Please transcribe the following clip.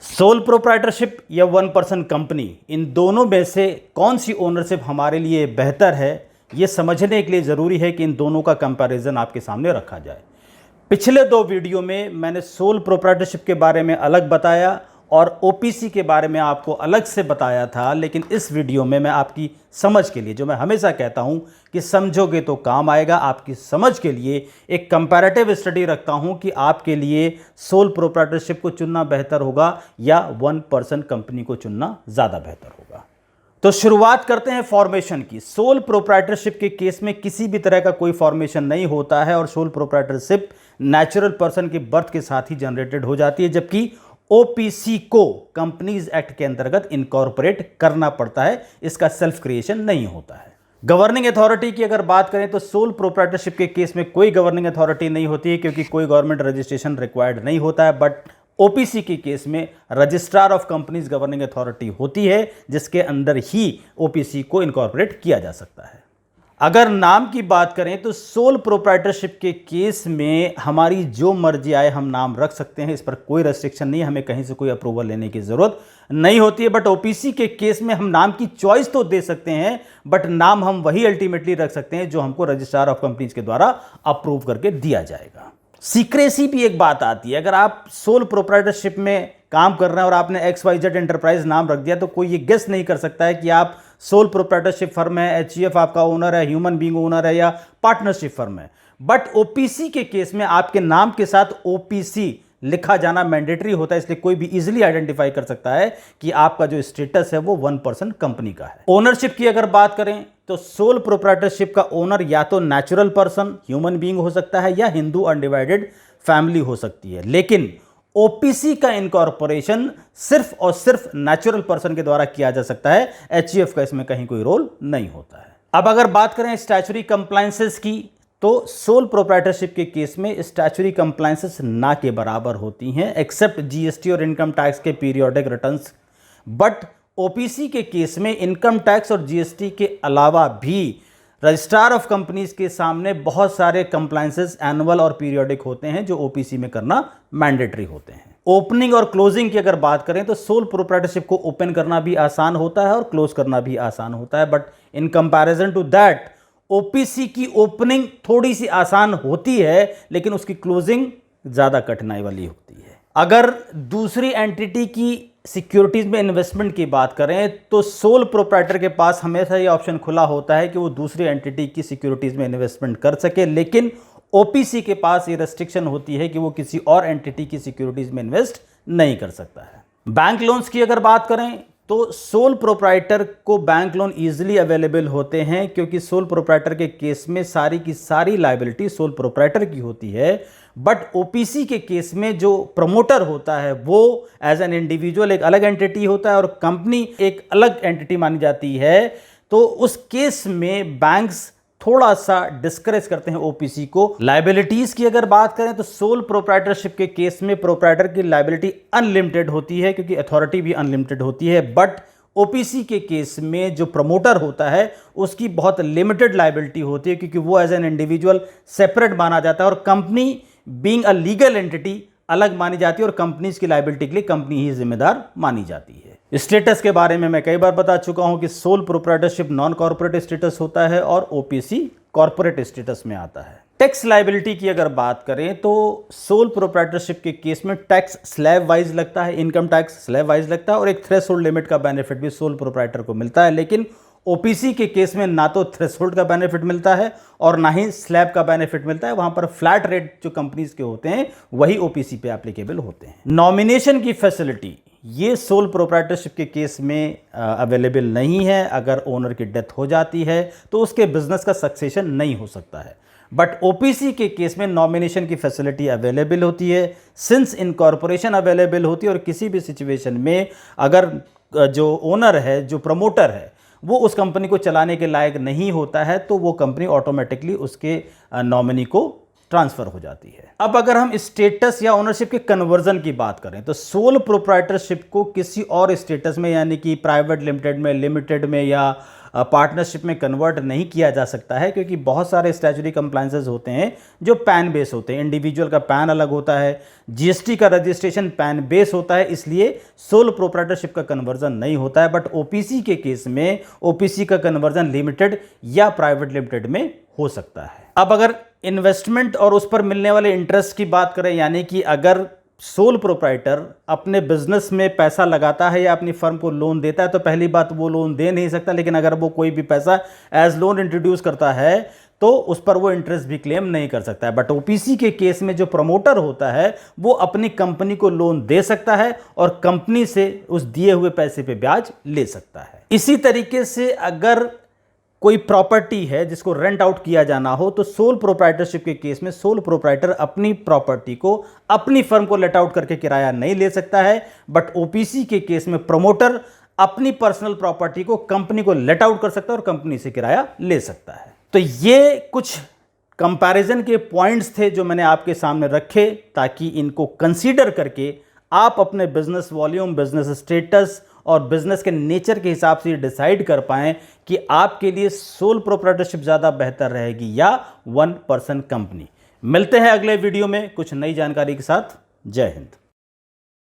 Sole proprietorship या one person company, इन दोनों में से कौन सी ओनरशिप हमारे लिए बेहतर है, ये समझने के लिए ज़रूरी है कि इन दोनों का कंपैरिजन आपके सामने रखा जाए। पिछले दो वीडियो में मैंने सोल प्रोप्राइटरशिप के बारे में अलग बताया और ओपीसी के बारे में आपको अलग से बताया था, लेकिन इस वीडियो में मैं आपकी समझ के लिए, जो मैं हमेशा कहता हूं कि समझोगे तो काम आएगा, आपकी समझ के लिए एक कंपैरेटिव स्टडी रखता हूं कि आपके लिए सोल प्रोप्राइटरशिप को चुनना बेहतर होगा या वन पर्सन कंपनी को चुनना ज़्यादा बेहतर होगा। तो शुरुआत करते हैं फॉर्मेशन की। सोल प्रोप्राइटरशिप के केस में किसी भी तरह का कोई फॉर्मेशन नहीं होता है और सोल प्रोप्राइटरशिप नेचुरल पर्सन के बर्थ के साथ ही जनरेटेड हो जाती है, जबकि ओपीसी को कंपनीज एक्ट के अंतर्गत इनकॉर्पोरेट करना पड़ता है, इसका सेल्फ क्रिएशन नहीं होता है। गवर्निंग अथॉरिटी की अगर बात करें तो सोल प्रोप्राइटरशिप के केस में कोई गवर्निंग अथॉरिटी नहीं होती है, क्योंकि कोई गवर्नमेंट रजिस्ट्रेशन रिक्वायर्ड नहीं होता है। बट ओपीसी के केस में registrar of companies governing authority होती है, जिसके अंदर ही ओपीसी को इनकॉर्पोरेट किया जा सकता है। अगर नाम की बात करें तो सोल प्रोप्राइटरशिप के केस में हमारी जो मर्जी आए हम नाम रख सकते हैं, इस पर कोई रेस्ट्रिक्शन नहीं है, हमें कहीं से कोई अप्रूवल लेने की जरूरत नहीं होती है। बट ओपीसी के केस में हम नाम की चॉइस तो दे सकते हैं, बट नाम हम वही अल्टीमेटली रख सकते हैं जो हमको रजिस्ट्रार ऑफ कंपनीज के द्वारा अप्रूव करके दिया जाएगा। सीक्रेसी भी एक बात आती है। अगर आप सोल प्रोप्राइटरशिप में काम कर रहे हैं और आपने XYZ एंटरप्राइज नाम रख दिया, तो कोई ये गेस नहीं कर सकता है कि आप सोल प्रोप्राइटरशिप फर्म है, HUF आपका ओनर है, ह्यूमन बीइंग ओनर है या पार्टनरशिप फर्म है। बट ओपीसी के केस में आपके नाम के साथ ओपीसी लिखा जाना मैंडेटरी होता है, इसलिए कोई भी इजीली आइडेंटिफाई कर सकता है कि आपका जो स्टेटस है वो वन पर्सन कंपनी का है। ओनरशिप की अगर बात करें तो सोल प्रोप्राइटरशिप का ओनर या तो नेचुरल पर्सन ह्यूमन बीइंग हो सकता है या हिंदू अनडिवाइडेड फैमिली हो सकती है, लेकिन ओपीसी का इनकॉर्पोरेशन सिर्फ और सिर्फ नेचुरल पर्सन के द्वारा किया जा सकता है। HUF का इसमें कहीं कोई रोल नहीं होता है। अब अगर बात करें स्टैच्यूटरी कंप्लायंसेस की, तो सोल प्रोप्राइटरशिप के केस में स्टैच्यूटरी कंप्लायंसेस ना के बराबर होती हैं, एक्सेप्ट जीएसटी और इनकम टैक्स के पीरियोडिक रिटर्न्स। बट ओपीसी के केस में इनकम टैक्स और जीएसटी के अलावा भी रजिस्ट्रार ऑफ कंपनीज के सामने बहुत सारे कंप्लायंसेस एनुअल और पीरियोडिक होते हैं, जो ओपीसी में करना मैंडेटरी होते हैं। ओपनिंग और क्लोजिंग की अगर बात करें तो सोल प्रोप्राइटरशिप को ओपन करना भी आसान होता है और क्लोज करना भी आसान होता है, but in comparison to that OPC की ओपनिंग थोड़ी सी आसान होती है, लेकिन उसकी क्लोजिंग ज्यादा कठिनाई वाली होती है। अगर दूसरी एंटिटी की सिक्योरिटीज में इन्वेस्टमेंट की बात करें तो सोल प्रोप्राइटर के पास हमेशा ये ऑप्शन खुला होता है कि वो दूसरी एंटिटी की सिक्योरिटीज में इन्वेस्टमेंट कर सके, लेकिन ओपीसी के पास ये रेस्ट्रिक्शन होती है कि वो किसी और एंटिटी की सिक्योरिटीज में इन्वेस्ट नहीं कर सकता है। बैंक लोन्स की अगर बात करें तो सोल प्रोप्राइटर को बैंक लोन इजीली अवेलेबल होते हैं, क्योंकि सोल प्रोप्राइटर के केस में सारी की सारी लायबिलिटी सोल प्रोप्राइटर की होती है। बट ओपीसी के केस में जो प्रमोटर होता है वो एज एन इंडिविजुअल एक अलग एंटिटी होता है और कंपनी एक अलग एंटिटी मानी जाती है। तो उस केस में बैंक्स थोड़ा सा डिस्करेज करते हैं ओपीसी को। लायबिलिटीज की अगर बात करें तो सोल प्रोप्राइटरशिप के केस में प्रोप्राइटर की लायबिलिटी अनलिमिटेड होती है, क्योंकि अथॉरिटी भी अनलिमिटेड होती है। बट ओपीसी के केस में जो प्रमोटर होता है उसकी बहुत लिमिटेड लायबिलिटी होती है, क्योंकि वो एज एन इंडिविजुअल सेपरेट माना जाता है और company being a legal entity अलग मानी जाती है और कंपनीज की लायबिलिटी के लिए कंपनी ही जिम्मेदार मानी जाती है। स्टेटस के बारे में मैं कई बार बता चुका हूं कि sole proprietorship non corporate status होता है और ओपीसी कॉर्पोरेट स्टेटस में आता है। टैक्स लायबिलिटी की अगर बात करें तो सोल प्रोप्राइटरशिप के केस में टैक्स स्लैब वाइज लगता है, इनकम टैक्स स्लैब वाइज लगता है और एक थ्रेशोल्ड लिमिट का बेनिफिट भी सोल प्रोप्राइटर को मिलता है। लेकिन ओपीसी के केस में ना तो थ्रेशोल्ड का बेनिफिट मिलता है और ना ही स्लैब का बेनिफिट मिलता है। वहां पर फ्लैट रेट जो कंपनीज के होते हैं वही ओपीसी पे एप्लीकेबल होते हैं। नॉमिनेशन की फैसिलिटी ये सोल प्रोप्राइटरशिप के केस में अवेलेबल नहीं है। अगर ओनर की डेथ हो जाती है तो उसके बिजनेस का सक्सेशन नहीं हो सकता है। बट ओपीसी के केस में नॉमिनेशन की फैसिलिटी अवेलेबल होती है, सिंस इनकॉर्पोरेशन अवेलेबल होती है और किसी भी सिचुएशन में अगर जो ओनर है, जो प्रमोटर है, वो उस कंपनी को चलाने के लायक नहीं होता है तो वो कंपनी ऑटोमेटिकली उसके नॉमिनी को ट्रांसफर हो जाती है। अब अगर हम स्टेटस या ओनरशिप के कन्वर्जन की बात करें तो सोल प्रोप्राइटरशिप को किसी और स्टेटस में यानी कि प्राइवेट लिमिटेड में, लिमिटेड में या पार्टनरशिप में कन्वर्ट नहीं किया जा सकता है, क्योंकि बहुत सारे स्टैट्यूटरी कंप्लायंसेस होते हैं जो पैन बेस होते हैं। इंडिविजुअल का पैन अलग होता है, जीएसटी का रजिस्ट्रेशन पैन बेस होता है, इसलिए सोल प्रोप्राइटरशिप का कन्वर्जन नहीं होता है। बट ओपीसी के केस में ओपीसी का कन्वर्जन लिमिटेड या प्राइवेट लिमिटेड में हो सकता है। अब अगर इन्वेस्टमेंट और उस पर मिलने वाले इंटरेस्ट की बात करें, यानी कि अगर सोल प्रोप्राइटर अपने बिजनेस में पैसा लगाता है या अपनी फर्म को लोन देता है तो पहली बात वो लोन दे नहीं सकता, लेकिन अगर वो कोई भी पैसा एज लोन इंट्रोड्यूस करता है तो उस पर वो इंटरेस्ट भी क्लेम नहीं कर सकता है। बट ओपीसी के केस में जो प्रमोटर होता है वो अपनी कंपनी को लोन दे सकता है और कंपनी से उस दिए हुए पैसे पे ब्याज ले सकता है। इसी तरीके से अगर कोई प्रॉपर्टी है जिसको रेंट आउट किया जाना हो तो सोल प्रोप्राइटरशिप के केस में सोल प्रोप्राइटर अपनी प्रॉपर्टी को अपनी फर्म को लेट आउट करके किराया नहीं ले सकता है। बट ओपीसी के केस में प्रमोटर अपनी पर्सनल प्रॉपर्टी को कंपनी को लेट आउट कर सकता है और कंपनी से किराया ले सकता है। तो ये कुछ कंपैरिजन के पॉइंट्स थे जो मैंने आपके सामने रखे ताकि इनको कंसीडर करके आप अपने बिजनेस वॉल्यूम, बिजनेस स्टेटस और बिजनेस के नेचर के हिसाब से डिसाइड कर पाएं कि आपके लिए सोल प्रोप्राइटरशिप ज़्यादा बेहतर रहेगी या वन पर्सन कंपनी। मिलते हैं अगले वीडियो में कुछ नई जानकारी के साथ। जय हिंद।